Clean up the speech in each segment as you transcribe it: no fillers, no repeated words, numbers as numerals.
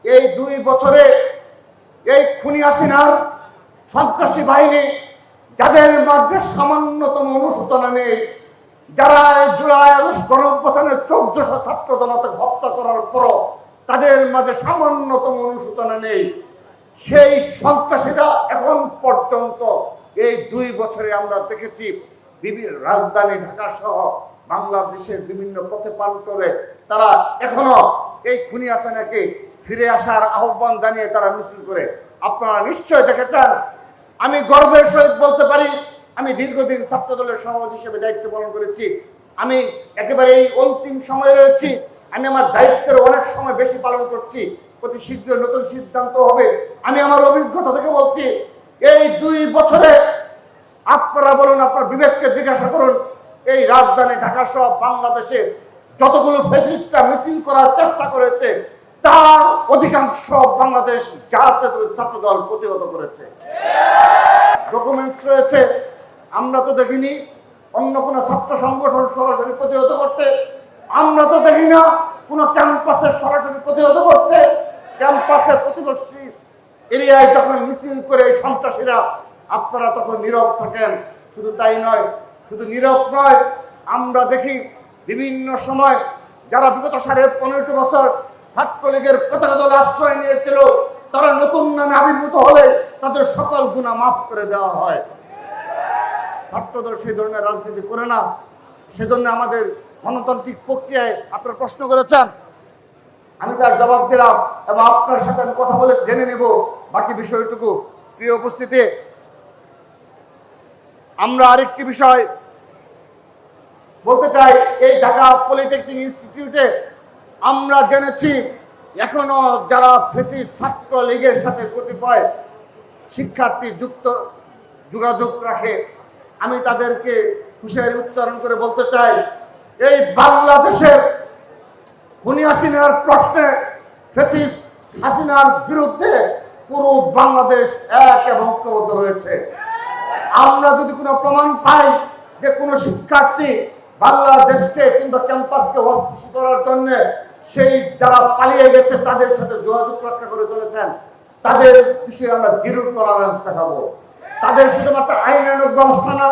এই 2 বছরে এই খুনি হাসিনার সন্ত্রাসী বাহিনী যাদের মাঝে সামান্যতম অনুশোচনা নেই, যারা জুলাই আগস্ট গণঅভ্যুত্থানে 1400 ছাত্র জনতাকে হত্যা করার পরও তাদের মাঝে সামান্যতম অনুশোচনা নেই, সেই সন্ত্রাসীরা এখন পর্যন্ত এই 2 বছরে আমরা দেখেছি বিভিন্ন রাজধানী ঢাকা সহ বাংলাদেশের বিভিন্ন পথে প্রান্তরে তারা এখনো এই খুনি হাসিনাকে ফিরে আসার আহ্বান জানিয়ে তারা মিছিল করে। আপনারা নিশ্চয় দেখেছেন, আমি গর্বের সহিত বলতে পারি, আমি দীর্ঘদিন ছাত্র দলের সভাপতি হিসেবে দায়িত্ব পালন করেছি। আমি একেবারে এই অন্তিম সময়ে রয়েছি। আমি আমার দায়িত্বের অনেক সময় বেশি পালন করছি। অতি শীঘ্র নতুন সিদ্ধান্ত হবে। আমি আমার অভিজ্ঞতা থেকে বলছি, এই 2 বছরে আপনারা বলুন, আপনার বিবেককে জিজ্ঞাসা করুন, এই রাজধানী ঢাকা সহ বাংলাদেশে যতগুলো ফ্যাসিস্টরা মিছিল করার চেষ্টা করেছে তার অধিকাংশ বাংলাদেশ জাতীয় ছাত্র দল প্রতিহত করেছে। ডকুমেন্টস রয়েছে। আমরা তো দেখিনি অন্য কোন ছাত্র সংগঠন সরাসরি প্রতিহত করতে, আমরা তো দেখি না কোন ক্যাম্পাসের সরাসরি প্রতিহত করতে। ক্যাম্পাসের প্রতিবেশী এরিয়ায় যখন মিছিল করে সন্ত্রাসীরা, আপনারা তখন নীরব থাকেন। শুধু তাই নয়, শুধু নীরব নয়, আমরা দেখি বিভিন্ন সময় যারা বিগত 15.5 বছর ছাত্রলীগের পতাকা দলে আশ্রয় নিয়েছিল তারা নতুন নামে আবির্ভূত হলে তাদের সকল গুনাহ মাফ করে দেওয়া হয়। ছাত্রদল সেই ধরনের রাজনীতি করে না। সেজন্য আমাদের গণতান্ত্রিক প্রক্রিয়ায় আপনারা প্রশ্ন করেছেন, আমি তার জবাব দিলাম এবং আপনার সাথে আমি কথা বলে জেনে নেব বাকি বিষয়টুকু। প্রিয় উপস্থিতি, আমরা আরেকটি বিষয় বলতে চাই। এই ঢাকা পলিটেকনিক ইনস্টিটিউটে আমরা জেনেছি এখনো যারা ফ্যাসিস্ট ছাত্র লীগের সাথে কতিপয় শিক্ষার্থী যোগাযোগ রাখে, আমি তাদেরকে হুঁশিয়ারি উচ্চারণ করে বলতে চাই, এই বাংলাদেশের খুনি হাসিনার প্রশ্নে ফ্যাসিস্ট হাসিনার বিরুদ্ধে পুরো বাংলাদেশ এক এবং ঐক্যবদ্ধ রয়েছে। আমরা যদি কোনো প্রমাণ পাই যে কোনো শিক্ষার্থী বাংলাদেশকে কিংবা ক্যাম্পাসকে অস্থিতিশীল করার জন্য সেই যারা পালিয়ে গেছে তাদের সাথে যোগাযোগ রক্ষা করে চলেছেন, তাদের বিষয়ে আমরা জিরো টলারেন্স দেখাবো। তাদের শুধুমাত্র আইনানুগ ব্যবস্থা না,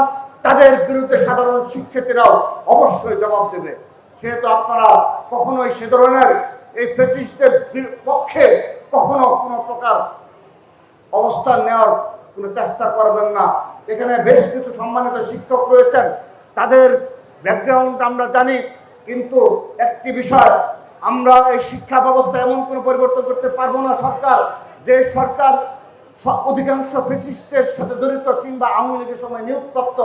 তাদের বিরুদ্ধে সাধারণ শিক্ষার্থীরাও অবশ্যই জবাব দেবে। সেহেতু আপনারা কখনোই সে ধরনের এই ফ্যাসিস্টদের পক্ষে কখনো কোনো প্রকার অবস্থান নেওয়ার কোনো চেষ্টা করবেন না। এখানে বেশ কিছু সম্মানিত শিক্ষক রয়েছেন, তাদের ব্যাকগ্রাউন্ড আমরা জানি, কিন্তু একটি বিষয়, আমরা এই শিক্ষা ব্যবস্থা এমন কোনো পরিবর্তন করতে পারবো না সরকার, যে সরকার অধিকাংশ ফ্যাসিস্টদের সাথে জড়িত কিংবা আওয়ামী লীগের সময় নিয়োগপ্রাপ্ত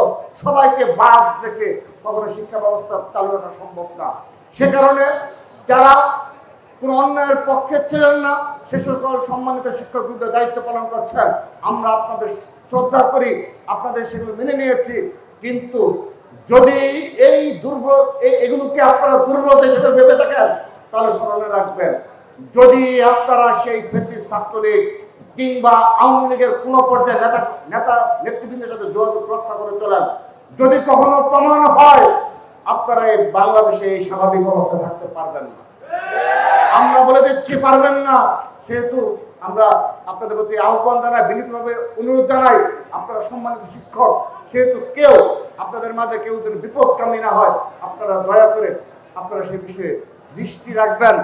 সবাইকে বাদ রেখে কখনো শিক্ষা ব্যবস্থা চালু রাখা সম্ভব না। সে কারণে যারা কোনো অন্যায়ের পক্ষে ছিলেন না সে সকল সম্মানিত শিক্ষক বৃন্দ দায়িত্ব পালন করছেন, আমরা আপনাদের শ্রদ্ধা করি, আপনাদের সেগুলো মেনে নিয়েছি। কিন্তু যদি এই এগুলোকে আপনারা দুর্বলতা হিসেবে ভেবে থাকেন তাহলে স্মরণে রাখবেন, যদি আপনারা সেই ফ্যাসিস্ট ছাত্রলীগ কিংবা আওয়ামী লীগের কোন পর্যায়ে নেতৃবৃন্দের সাথে যোগাযোগ রক্ষা করে চলেন, যদি কখনো প্রমাণ হয় আপনারা এই বাংলাদেশে এই স্বাভাবিক অবস্থা থাকতে পারবেন না। আমরা বলে দিচ্ছি পারবেন না। সেহেতু আমরা আপনাদের প্রতি আহ্বান জানাই, বিনীতভাবে অনুরোধ জানাই, আপনারা সম্মানিত শিক্ষক, সেহেতু কেউ আপনাদের মাঝে কেউ যেন বিপদকামী না হয়, আপনারা দয়া করে আপনারা সেই বিষয়ে দৃষ্টি রাখবেন।